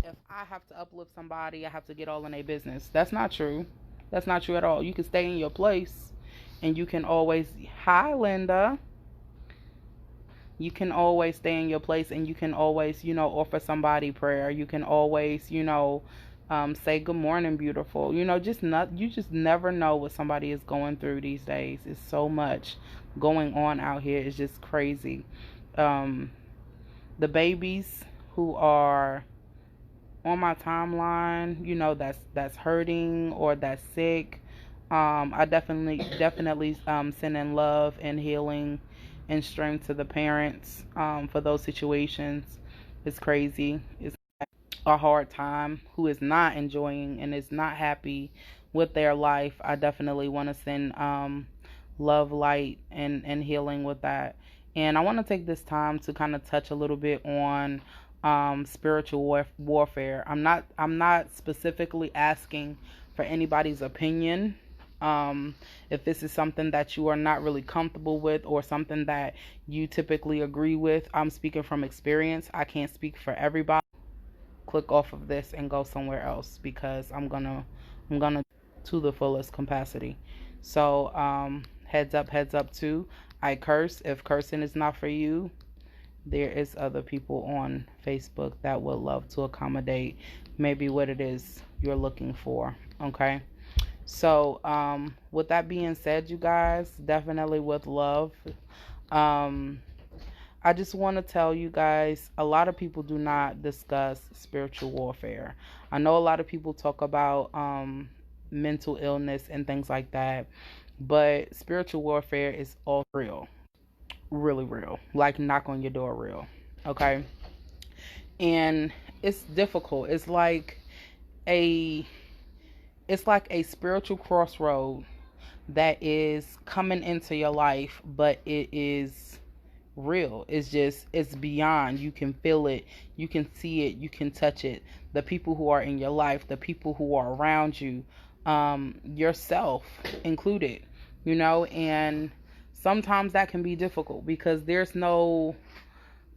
if I have to uplift somebody, I have to get all in their business. That's not true. That's not true at all. You can stay in your place and you can always, hi, Linda. You can always stay in your place and you can always, offer somebody prayer. You can always, say good morning, beautiful. You just never know what somebody is going through these days. It's so much going on out here. It's just crazy. Um, the babies who are on my timeline, that's hurting or that's sick. I definitely send in love and healing and strength to the parents for those situations. It's crazy. It's a hard time. Who is not enjoying and is not happy with their life. I definitely want to send love, light, and healing with that. And I want to take this time to kind of touch a little bit on spiritual warfare. I'm not specifically asking for anybody's opinion. If this is something that you are not really comfortable with or something that you typically agree with, I'm speaking from experience. I can't speak for everybody. Click off of this and go somewhere else because I'm gonna to the fullest capacity. So heads up too. I curse. If cursing is not for you, there is other people on Facebook that would love to accommodate maybe what it is you're looking for. Okay. So with that being said, you guys, definitely with love. Um, I just want to tell you guys, a lot of people do not discuss spiritual warfare. I know a lot of people talk about mental illness and things like that, but spiritual warfare is all real, really real, like knock on your door real. Okay. And it's difficult. A it's like a spiritual crossroad that is coming into your life, but it is real. It's beyond. You can feel it, you can see it, you can touch it. The people who are in your life, the people who are around you, yourself included, and sometimes that can be difficult because there's no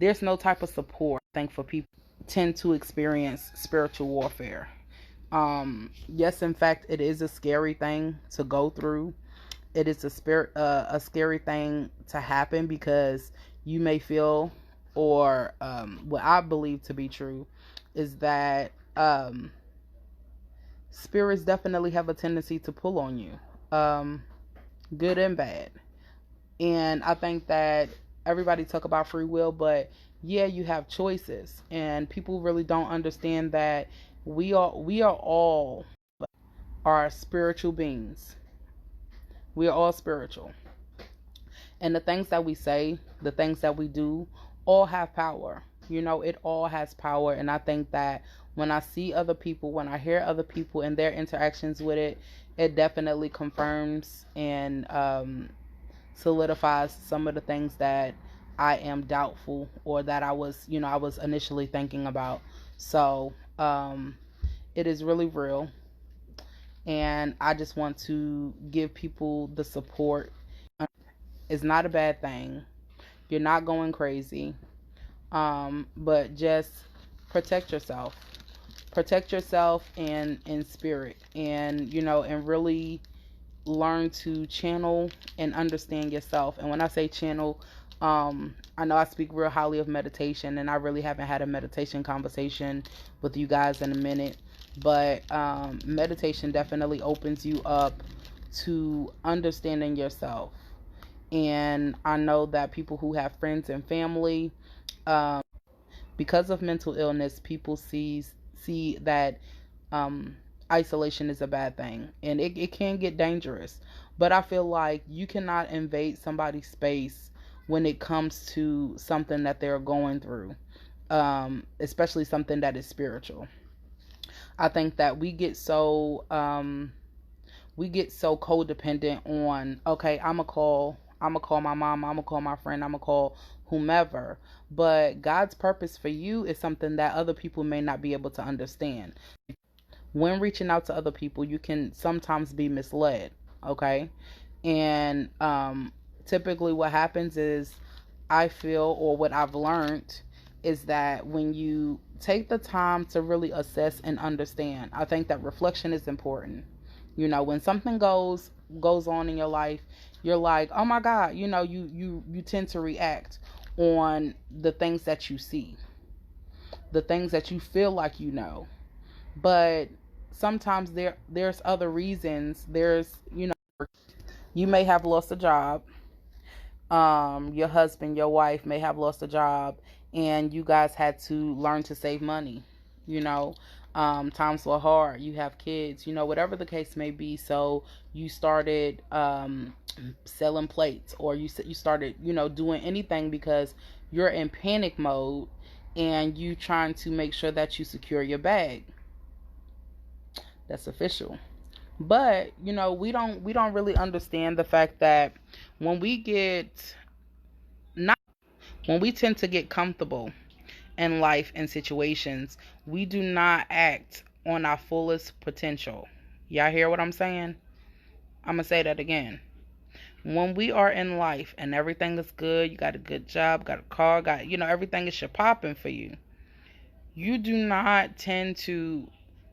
type of support. I think for people tend to experience spiritual warfare. Yes, in fact, it is a scary thing to go through. It is a scary thing to happen because you may feel, or what I believe to be true, is that spirits definitely have a tendency to pull on you, um, good and bad. And I think that everybody talk about free will, but yeah, you have choices, and people really don't understand that we are all are spiritual beings. We are all spiritual. And the things that we say, the things that we do, all have power. It all has power. And I think that when I see other people, when I hear other people and their interactions with it, it definitely confirms and solidifies some of the things that I am doubtful or that I was initially thinking about. So it is really real. And I just want to give people the support. It's not a bad thing. You're not going crazy. But just protect yourself. Protect yourself in spirit, and and really learn to channel and understand yourself. And when I say channel, I know I speak real highly of meditation, and I really haven't had a meditation conversation with you guys in a minute. But meditation definitely opens you up to understanding yourself. And I know that people who have friends and family, um, because of mental illness, people see that um, isolation is a bad thing, and it can get dangerous. But I feel like you cannot invade somebody's space when it comes to something that they're going through, especially something that is spiritual. I think that we get so codependent on, okay, I'm gonna call my mom, I'm gonna call my friend, I'm gonna call whomever. But God's purpose for you is something that other people may not be able to understand. When reaching out to other people, you can sometimes be misled. Okay. And typically what happens is, I feel, or what I've learned is that when you take the time to really assess and understand, I think that reflection is important. When something goes on in your life, you're like, oh my God, you tend to react on the things that you see, the things that you feel like but sometimes there's other reasons. There's you may have lost a job. Your husband, your wife may have lost a job, and you guys had to learn to save money. you know Times were hard, you have kids, whatever the case may be. So you started selling plates, or you started doing anything because you're in panic mode, and you trying to make sure that you secure your bag. That's official. But we don't really understand the fact that when we get not when we tend to get comfortable in life and situations, we do not act on our fullest potential. Y'all hear what I'm saying? I'm gonna say that again. When we are in life and everything is good, you got a good job, got a car, got everything is popping for you, you do not tend to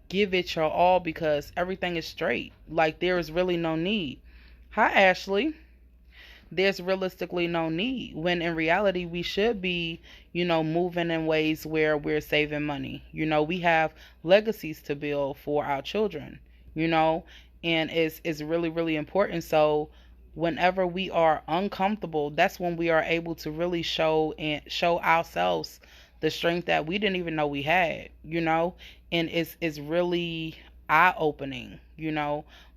give it your all because everything is straight. Like, there is really no need. Hi, Ashley. There's realistically no need, when in reality we should be moving in ways where we're saving money. We have legacies to build for our children, you know and it's really, really important. So whenever we are uncomfortable, that's when we are able to really show ourselves the strength that we didn't even know we had. And it's really eye opening.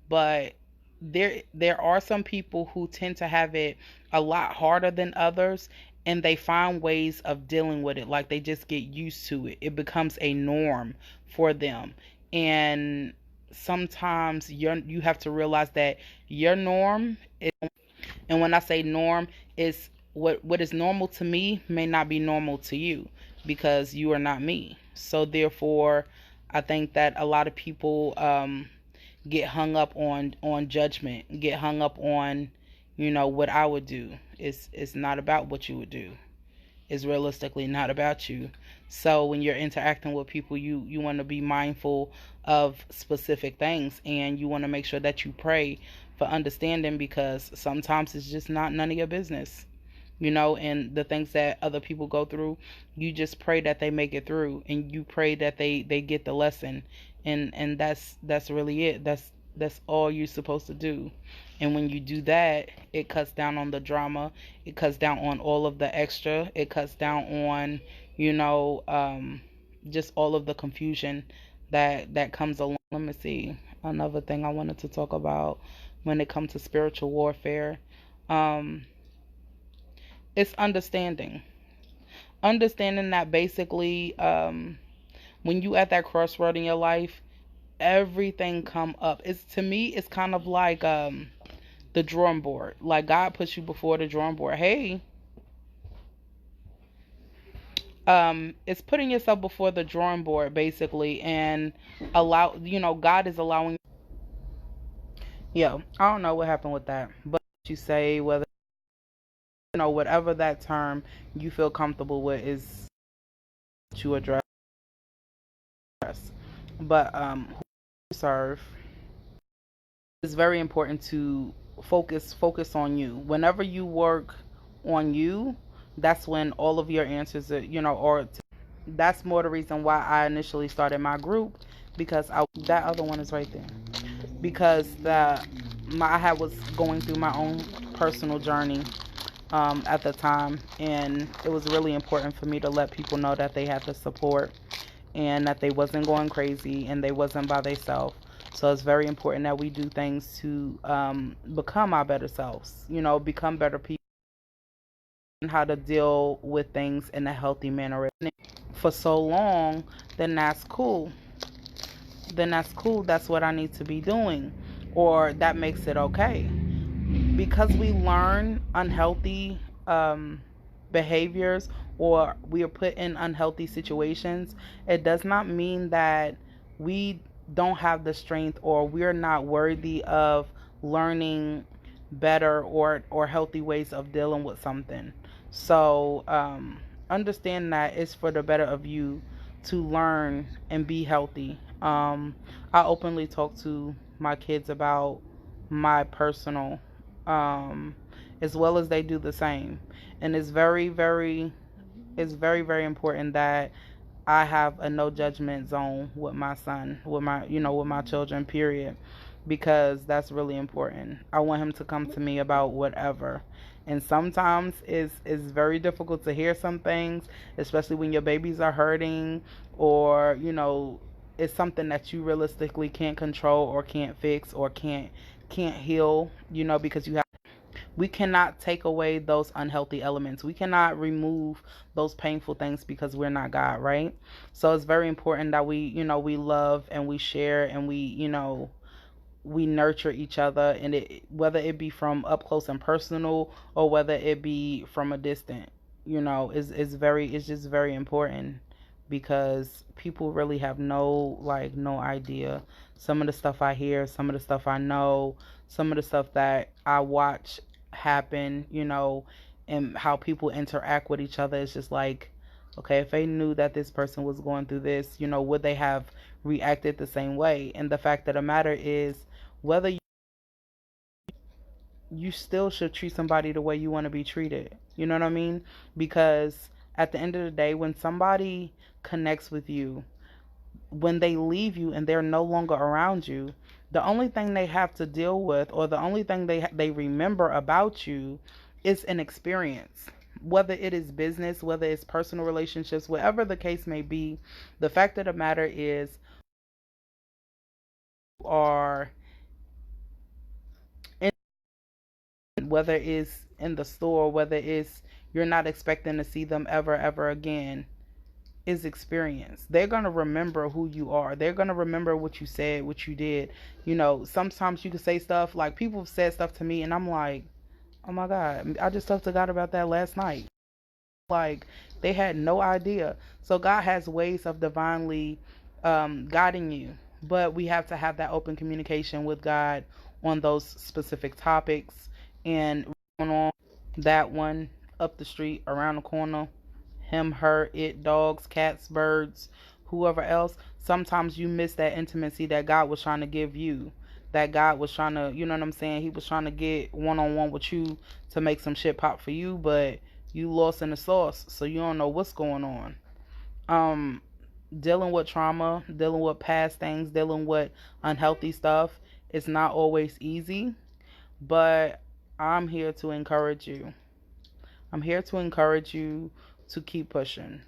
But there are some people who tend to have it a lot harder than others, and they find ways of dealing with it. Like, they just get used to it. It becomes a norm for them. And sometimes you have to realize that your norm is, and when I say norm, is what is normal to me may not be normal to you, because you are not me. So therefore, I think that a lot of people get hung up on judgment, get hung up on what I would do. It's not about what you would do. It's realistically not about you. So when you're interacting with people, you want to be mindful of specific things, and you want to make sure that you pray for understanding, because sometimes it's just not none of your business. And the things that other people go through, you just pray that they make it through, and you pray that they get the lesson. And that's really it. That's all you're supposed to do. And when you do that, it cuts down on the drama, it cuts down on all of the extra, it cuts down on just all of the confusion that comes along. Let me see, another thing I wanted to talk about when it comes to spiritual warfare. It's understanding that basically, when you at that crossroad in your life, everything come up. It's, to me, it's kind of like the drawing board. Like, God puts you before the drawing board. Hey, it's putting yourself before the drawing board basically, and God is allowing. Yeah, I don't know what happened with that, but you say whether whatever that term you feel comfortable with is to address. But who you serve, it's very important to focus on you. Whenever you work on you, that's when all of your answers are, or that's more the reason why I initially started my group, because that other one is right there, because I was going through my own personal journey at the time, and it was really important for me to let people know that they had the support, and that they wasn't going crazy, and they wasn't by themselves. So it's very important that we do things to become our better selves, become better people, and how to deal with things in a healthy manner. For so long, then that's cool. That's what I need to be doing, or that makes it okay. Because we learn unhealthy behaviors, or we are put in unhealthy situations, it does not mean that we don't have the strength, or we're not worthy of learning better or healthy ways of dealing with something. So understand that it's for the better of you to learn and be healthy. I openly talk to my kids about my personal, um, as well as they do the same. And it's very, very important that I have a no judgment zone with my son, with my children, period, because that's really important. I want him to come to me about whatever. And sometimes it's very difficult to hear some things, especially when your babies are hurting, or, it's something that you realistically can't control or can't fix or can't heal, because we cannot take away those unhealthy elements. We cannot remove those painful things because we're not God, right? So it's very important that we love and we share and we nurture each other, and whether it be from up close and personal or whether it be from a distant, it's just very important, because people really have no idea. Some of the stuff I hear, some of the stuff I know, some of the stuff that I watch happen, and how people interact with each other. It's just like, okay, if they knew that this person was going through this, would they have reacted the same way? And the fact of the matter is, whether you still should treat somebody the way you want to be treated. You know what I mean? Because at the end of the day, when somebody connects with you, when they leave you and they're no longer around you, the only thing they have to deal with, or the only thing they remember about you, is an experience. Whether it is business, whether it's personal relationships, whatever the case may be, the fact of the matter is, are in, whether it's in the store, whether it's you're not expecting to see them ever again, is experience. They're going to remember who you are. They're going to remember what you said, what you did. Sometimes you can say stuff, like people have said stuff to me and I'm like, oh my God, I just talked to God about that last night. Like, they had no idea. So God has ways of divinely guiding you, but we have to have that open communication with God on those specific topics. And on that one up the street, around the corner, him, her, it, dogs, cats, birds, whoever else, sometimes you miss that intimacy that God was trying to give you. That God was trying to, you know what I'm saying? He was trying to get one on one with you to make some shit pop for you, but you lost in the sauce, so you don't know what's going on. Um, Dealing with trauma, dealing with past things, dealing with unhealthy stuff, it's not always easy, but I'm here to encourage you. I'm here to encourage you to keep pushing.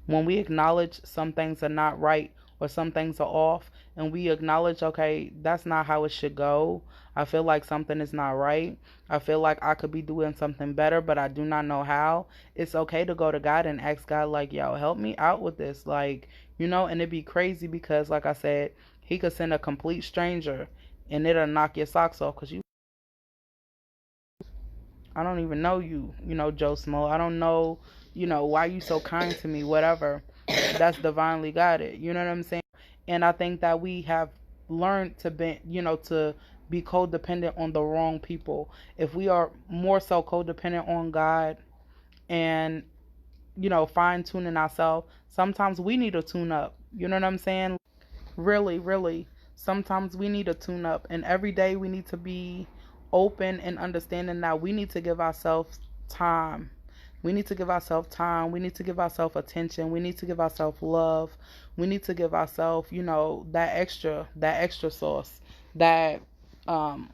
When we acknowledge some things are not right or some things are off, and we acknowledge, okay, that's not how it should go. I feel like something is not right. I feel like I could be doing something better, but I do not know how. It's okay to go to God and ask God, like, yo, help me out with this. Like, and it'd be crazy because, like I said, He could send a complete stranger and it'll knock your socks off because I don't even know you, Joe Smo. I don't know, why you so kind to me, whatever. That's divinely guided. You know what I'm saying? And I think that we have learned to be codependent on the wrong people. If we are more so codependent on God and, fine tuning ourselves, sometimes we need to tune up. You know what I'm saying? Really, really. Sometimes we need to tune up, and every day we need to be open and understanding that we need to give ourselves time. We need to give ourselves time. We need to give ourselves attention. We need to give ourselves love. We need to give ourselves, that extra sauce that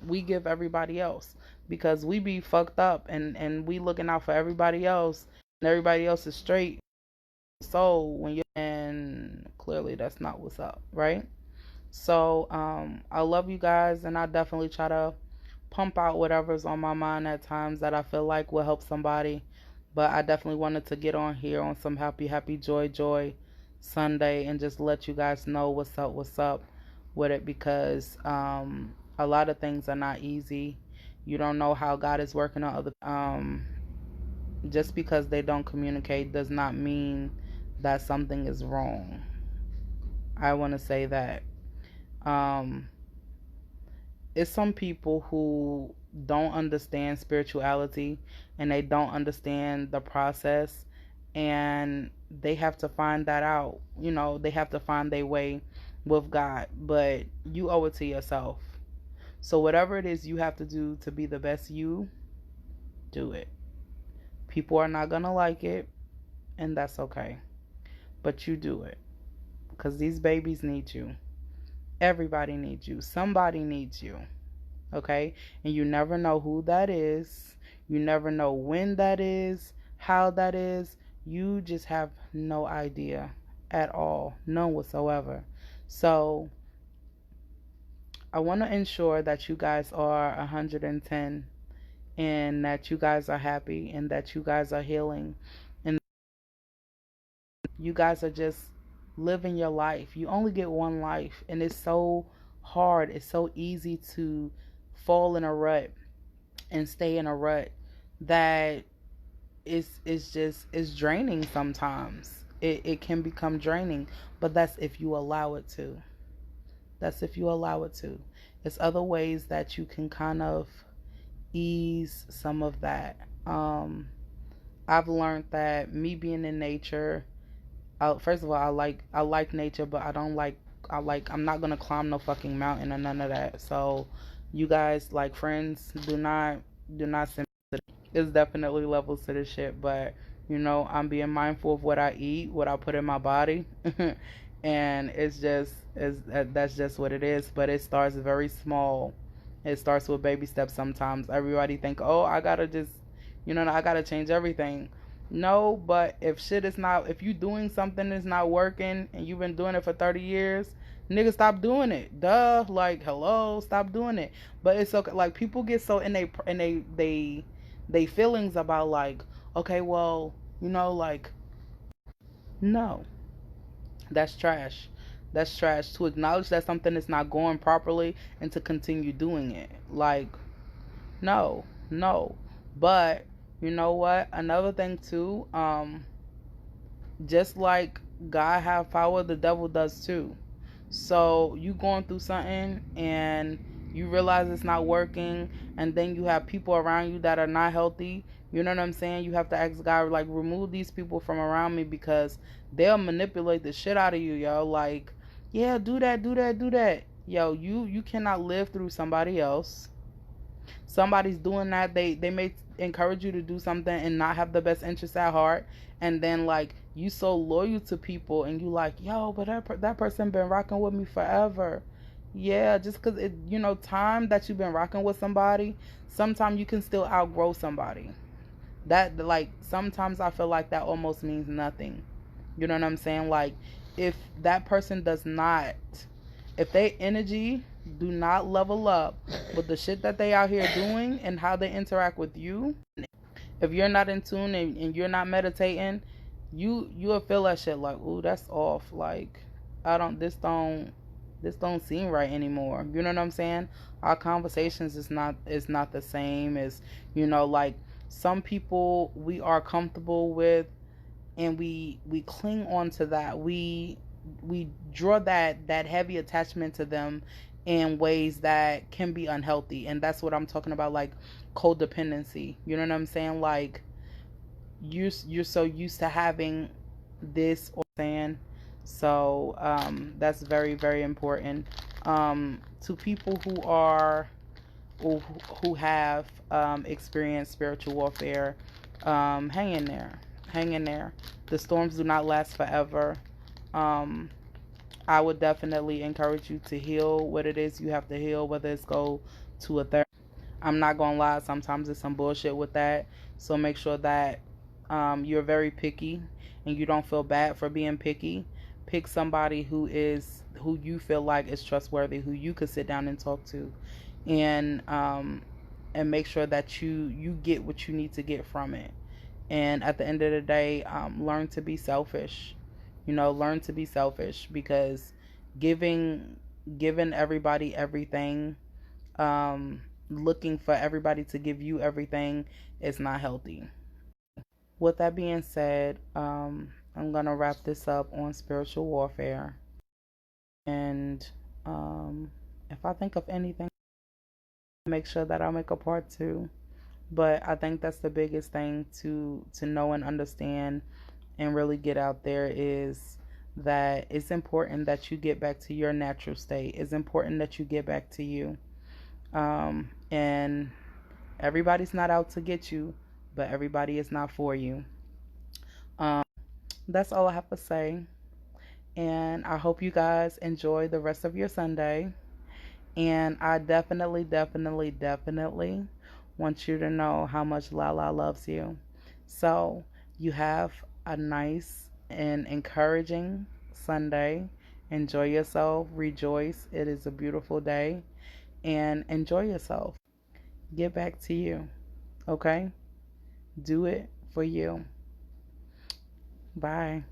we give everybody else, because we be fucked up and we looking out for everybody else, and everybody else is straight. So when you're, and clearly that's not what's up, right? So I love you guys, and I definitely try to pump out whatever's on my mind at times that I feel like will help somebody. But I definitely wanted to get on here on some happy joy Sunday and just let you guys know what's up with it, because a lot of things are not easy. You don't know how God is working on other. Just because they don't communicate does not mean that something is wrong. I want to say that. Um, it's some people who don't understand spirituality, and they don't understand the process, and they have to find that out. They have to find their way with God, but you owe it to yourself. So whatever it is you have to do to be the best you, do it. People are not gonna like it, and that's okay. But you do it. Because these babies need you. Everybody needs you. Somebody needs you. Okay? And you never know who that is. You never know when that is, how that is. You just have no idea at all. None whatsoever. So I want to ensure that you guys are 110, and that you guys are happy, and that you guys are healing, and you guys are just living your life. You only get one life, and it's so hard. It's so easy to fall in a rut and stay in a rut that it's draining sometimes. It can become draining, but that's if you allow it to. That's if you allow it to. It's other ways that you can kind of ease some of that. I've learned that me being in nature, first of all, I like nature, but I'm not gonna climb no fucking mountain or none of that. So, you guys, like, friends, do not send. It's definitely levels to this shit, but I'm being mindful of what I eat, what I put in my body, and that's just what it is. But it starts very small. It starts with baby steps. Sometimes everybody think, oh, I gotta just, I gotta change everything. No, but if you doing something that's not working and you've been doing it for 30 years, nigga, stop doing it. Duh, like, hello, stop doing it. But it's okay. Like, people get so in they feelings about, like, okay, well, like, no, that's trash. That's trash to acknowledge that something is not going properly and to continue doing it. Like, no, no. But you know what? Another thing too, just like God have power, the devil does too. So you going through something and you realize it's not working, and then you have people around you that are not healthy. You know what I'm saying? You have to ask God, like, remove these people from around me, because they'll manipulate the shit out of you, yo. Like, yeah, do that, do that, do that. Yo, you cannot live through somebody else. Somebody's doing that. They may encourage you to do something and not have the best interest at heart, and then, like, you so loyal to people, and you like, yo, but that person been rocking with me forever. Yeah, just because time that you've been rocking with somebody, sometimes you can still outgrow somebody. That, like, sometimes I feel like that almost means nothing. You know what I'm saying? Like, if that person does not, if they energy do not level up with the shit that they out here doing and how they interact with you, if you're not in tune, and you're not meditating, you'll feel that shit, like, ooh, that's off. Like, I don't this don't seem right anymore. You know what I'm saying? Our conversations is not the same as, like, some people we are comfortable with, and we cling on to that. We draw that heavy attachment to them in ways that can be unhealthy, and that's what I'm talking about, like codependency. You know what I'm saying? Like, you're so used to having this or saying. So that's very, very important, to people who have experienced spiritual warfare. Hang in there. Hang in there. The storms do not last forever. um I would definitely encourage you to heal what it is you have to heal, whether it's go to a therapist. I'm not gonna lie, sometimes there's some bullshit with that. So make sure that you're very picky, and you don't feel bad for being picky. Pick somebody who you feel like is trustworthy, who you could sit down and talk to, and make sure that you get what you need to get from it. And at the end of the day, learn to be selfish. Learn to be selfish, because giving giving everybody everything, looking for everybody to give you everything, is not healthy. With that being said, I'm gonna wrap this up on spiritual warfare, and if I think of anything Make sure that I'll make a part 2. But I think that's the biggest thing to know and understand and really get out there is that it's important that you get back to your natural state. It's important that you get back to you. And everybody's not out to get you, but everybody is not for you. Um, that's all I have to say. And I hope you guys enjoy the rest of your Sunday. And I definitely, definitely, definitely want you to know how much Lala loves you. So you have a nice and encouraging Sunday. Enjoy yourself. Rejoice. It is a beautiful day. And enjoy yourself. Get back to you. Okay? Do it for you. Bye.